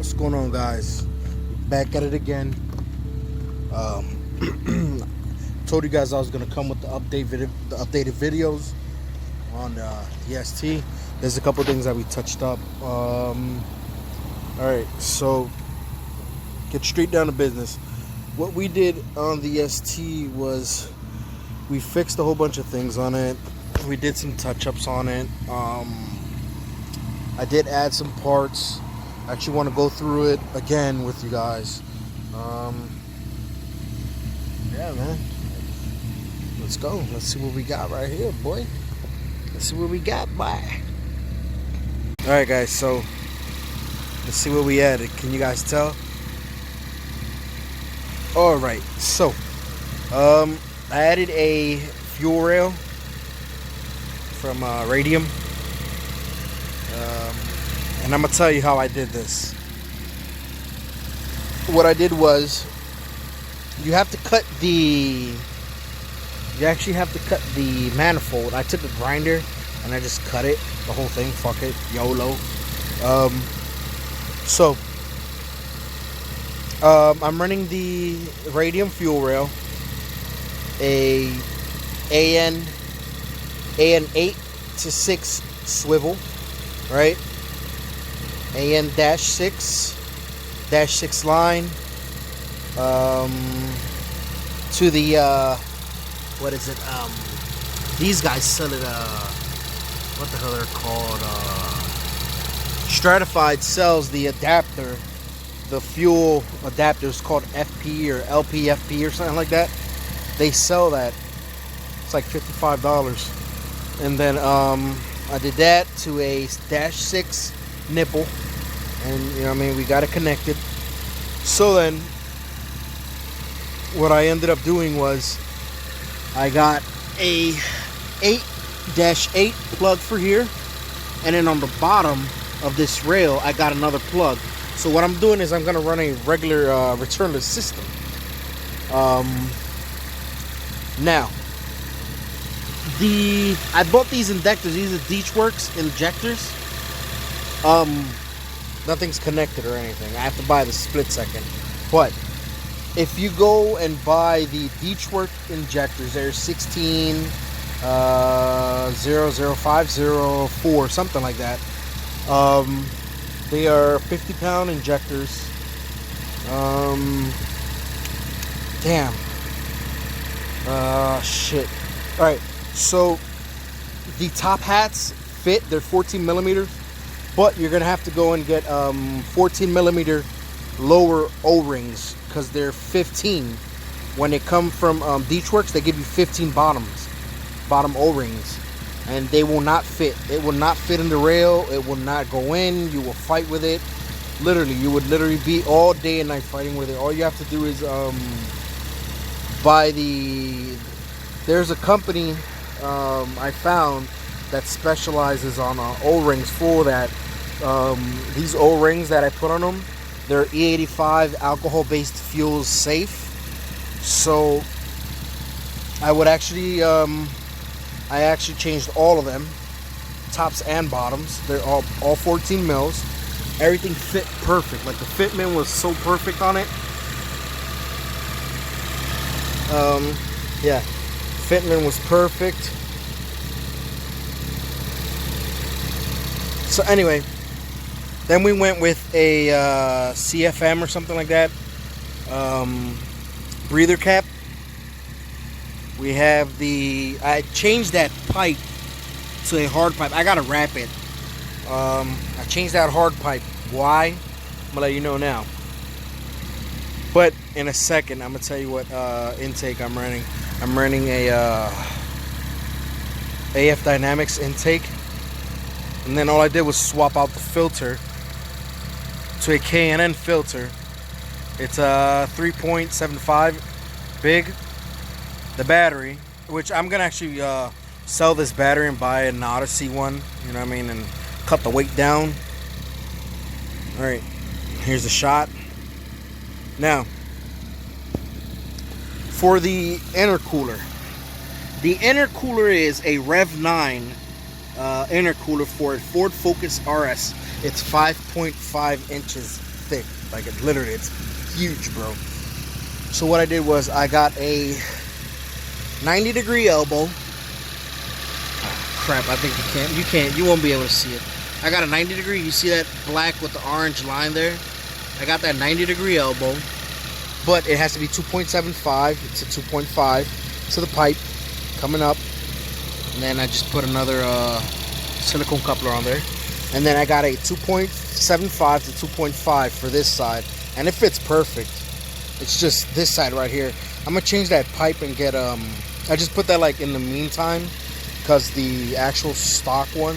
What's going on, guys? Back at it again. Told you guys I was gonna come with the updated videos on the ST. There's a couple things that we touched up. All right, so get straight down to business. What we did on the ST was we fixed a whole bunch of things on it. We did some touch-ups on it. I did add some parts. I actually want to go through it again with you guys. Yeah, man. Let's go. Let's see what we got right here, boy. Let's see what we got, boy. Alright, guys, so let's see what we added. Can you guys tell? Alright, so I added a fuel rail from Radium. And I'm gonna tell you how I did this. What I did was, you actually have to cut the manifold. I took a grinder and I just cut it, the whole thing. Fuck it, YOLO. I'm running the Radium fuel rail, a AN 8 to 6 swivel, right? AN-6 line to the what is it? These guys sell it. What the hell they're called? Stratified sells the adapter, the fuel adapter. It's called FP or LPFP or something like that. They sell that. It's like $55. And then I did that to a -6 nipple, and you know what I mean, we got it connected. So then what I ended up doing was I got a 8-8 plug for here, and then on the bottom of this rail I got another plug. So what I'm doing is I'm gonna run a regular returnless system. Now I bought these injectors. These are Deechworks injectors. Nothing's connected or anything. I have to buy the split second. But if you go and buy the Deechwork injectors, they're 1600504, something like that. They are 50-pound injectors. Damn. Shit. All right. So the top hats fit. They're 14 millimeters. But you're gonna have to go and get 14 millimeter lower O-rings, because they're 15. When they come from Deechworks, they give you 15 bottom O-rings, and they will not fit. It will not fit in the rail. It will not go in. You will fight with it. Literally, you would literally be all day and night fighting with it. All you have to do is buy the. There's a company I found that specializes on O-rings for that. These O-rings that I put on them, they're E85 alcohol-based fuels safe. So I would actually, I actually changed all of them, tops and bottoms. They're all 14 mils. Everything fit perfect. Like, the fitment was so perfect on it. Yeah, fitment was perfect. So anyway, then we went with a CFM or something like that, breather cap. We have I changed that pipe to a hard pipe. I gotta wrap it. I changed that hard pipe. Why? I'm gonna let you know now. But in a second, I'm gonna tell you what intake I'm running. I'm running a AF Dynamics intake. And then all I did was swap out the filter to a K&N filter. It's a 3.75 big. The battery, which I'm gonna actually sell this battery and buy an Odyssey one, you know what I mean, and cut the weight down. All right, here's the shot. Now, for the intercooler. The intercooler is a Rev 9 intercooler for a Ford Focus RS. It's 5.5 inches thick. Like, it literally, it's huge, bro. So what I did was I got a 90-degree elbow. Crap, I think you won't be able to see it. I got a 90-degree, you see that black with the orange line there? I got that 90-degree elbow, but it has to be 2.75. It's a 2.5 to the pipe coming up. And then I just put another silicone coupler on there. And then I got a 2.75 to 2.5 for this side. And it fits perfect. It's just this side right here. I'm gonna change that pipe and get I just put that like in the meantime because the actual stock one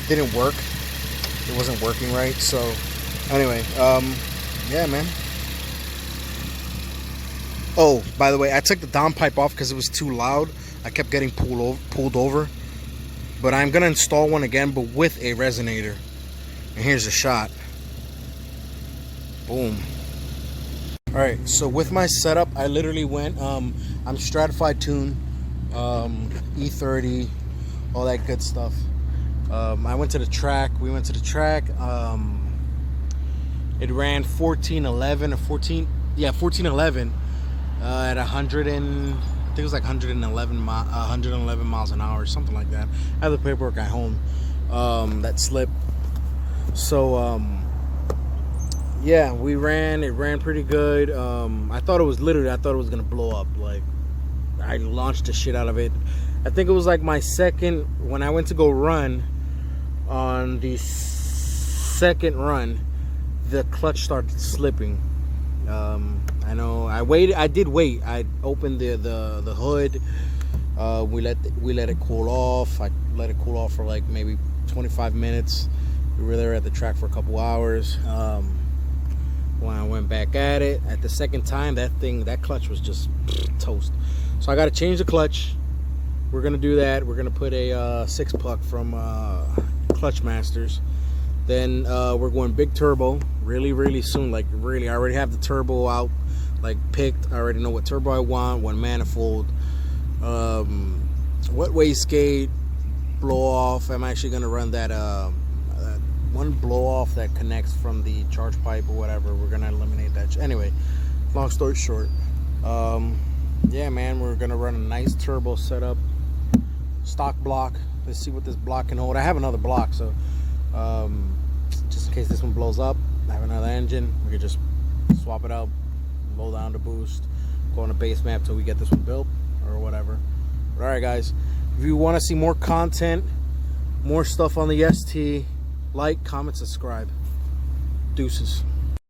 didn't work. It wasn't working right. So anyway, yeah, man. Oh, by the way, I took the down pipe off because it was too loud. I kept getting pulled over. But I'm gonna install one again, but with a resonator. And here's a shot. Boom. Alright, so with my setup, I literally went, I'm stratified tune, E30, all that good stuff. I went to the track, we went to the track, it ran 1411 or 1411 at 100 and, I think it was like 111 miles an hour, something like that. I have the paperwork at home, that slip. So, yeah, it ran pretty good. I thought it was gonna blow up. Like, I launched the shit out of it. I think it was like my second, when I went to go run, on the second run, the clutch started slipping. I know, I did wait. I opened the hood. We let it cool off. I let it cool off for like maybe 25 minutes. We were there at the track for a couple hours. When I went back at it, at the second time, that clutch was just toast. So I got to change the clutch. We're gonna do that. We're gonna put a 6-puck from Clutch Masters. Then we're going big turbo really soon. Like, really, I already have the turbo out, like, picked. I already know what turbo I want, what manifold, what wastegate, blow off. I'm actually gonna run that one blow off that connects from the charge pipe or whatever. We're gonna eliminate that. Anyway, long story short, yeah, man, we're gonna run a nice turbo setup, stock block. Let's see what this block can hold. I have another block, so just in case this one blows up, I have another engine. We could just swap it out, low down the boost, go on a base map till we get this one built or whatever. But all right, guys, if you want to see more content, more stuff on the ST, like, comment, subscribe. Deuces.